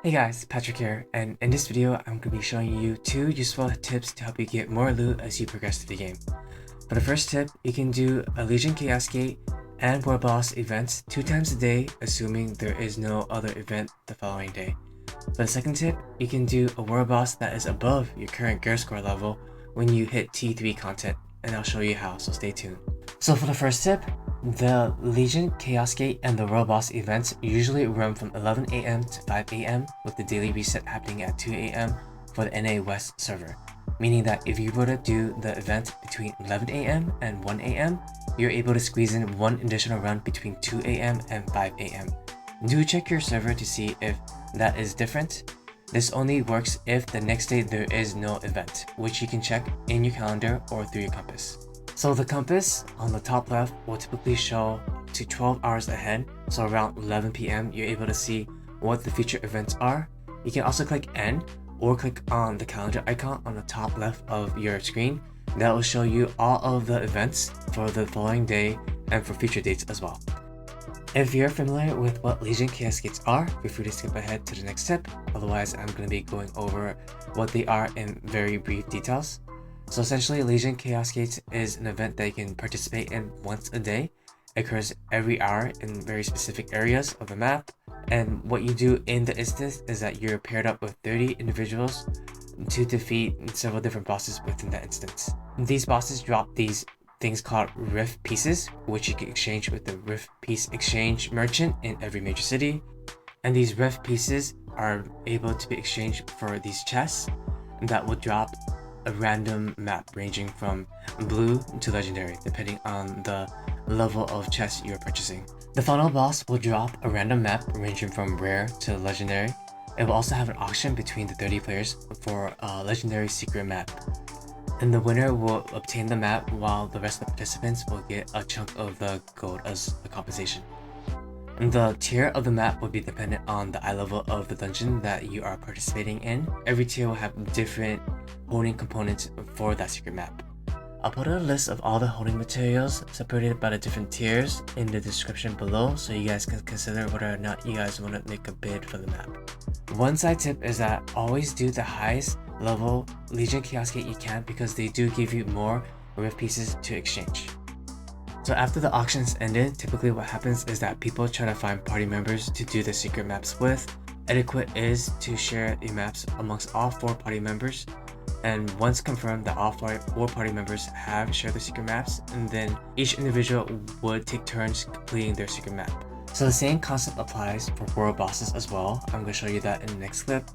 Hey guys, Patrick here, and in this video I'm going to be showing you 2 useful tips to help you get more loot as you progress through the game. For the first tip, you can do a Legion Chaos Gate and War Boss events 2 times a day, assuming there is no other event the following day. For the second tip, you can do a War Boss that is above your current gear score level when you hit T3 content, and I'll show you how, so stay tuned. So for the first tip, the Legion Chaos Gate and the World Boss events usually run from 11 AM to 5 AM, with the daily reset happening at 2 AM for the NA West server. Meaning that if you were to do the event between 11 AM and 1 AM, you're able to squeeze in one additional run between 2 AM and 5 AM. Do check your server to see if that is different. This only works if the next day there is no event, which you can check in your calendar or through your compass. So the compass on the top left will typically show to 12 hours ahead, so around 11 PM you're able to see what the future events are. You can also click end or click on the calendar icon on the top left of your screen. That will show you all of the events for the following day and for future dates as well. If you're familiar with what Legion Chaos Gates are, feel free to skip ahead to the next tip, otherwise I'm going to be going over what they are in very brief details. So essentially, Legion Chaos Gates is an event that you can participate in once a day. It occurs every hour in very specific areas of the map, and what you do in the instance is that you're paired up with 30 individuals to defeat several different bosses within that instance. These bosses drop these things called Rift Pieces, which you can exchange with the Rift Piece Exchange merchant in every major city. And these Rift Pieces are able to be exchanged for these chests that will drop a random map ranging from blue to legendary, depending on the level of chest you're purchasing. The final boss will drop a random map ranging from rare to legendary. It will also have an auction between the 30 players for a legendary secret map. And the winner will obtain the map, while the rest of the participants will get a chunk of the gold as a compensation. And the tier of the map will be dependent on the eye level of the dungeon that you are participating in. Every tier will have different holding components for that secret map. I'll put a list of all the holding materials separated by the different tiers in the description below, so you guys can consider whether or not you guys want to make a bid for the map. One side tip is that always do the highest level Legion Chaos Gate you can, because they do give you more Rift Pieces to exchange. So after the auctions ended, typically what happens is that people try to find party members to do the secret maps with. Etiquette is to share the maps amongst all 4 party members, and once confirmed that all 4 party members have shared the secret maps, and then each individual would take turns completing their secret map. So the same concept applies for world bosses as well. I'm going to show you that in the next clip.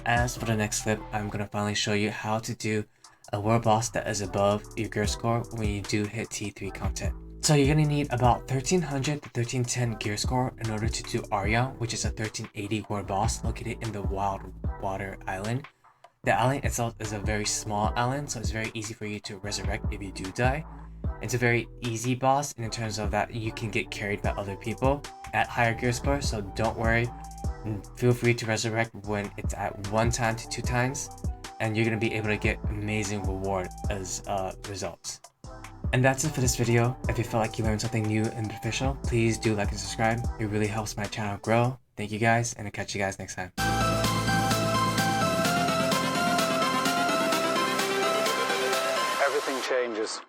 As for the next clip, I'm going to finally show you how to do a world boss that is above your gear score when you do hit T3 content. So you're going to need about 1300 to 1310 gear score in order to do Arya, which is a 1380 world boss located in the Wild Water Island. The island itself is a very small island, so it's very easy for you to resurrect if you do die. It's a very easy boss in terms of that you can get carried by other people at higher gear score, so don't worry. Feel free to resurrect when it's at 1 time to 2 times, and you're going to be able to get amazing reward as results. And that's it for this video. If you felt like you learned something new and beneficial, please do like and subscribe. It really helps my channel grow. Thank you guys, and I'll catch you guys next time. Everything changes.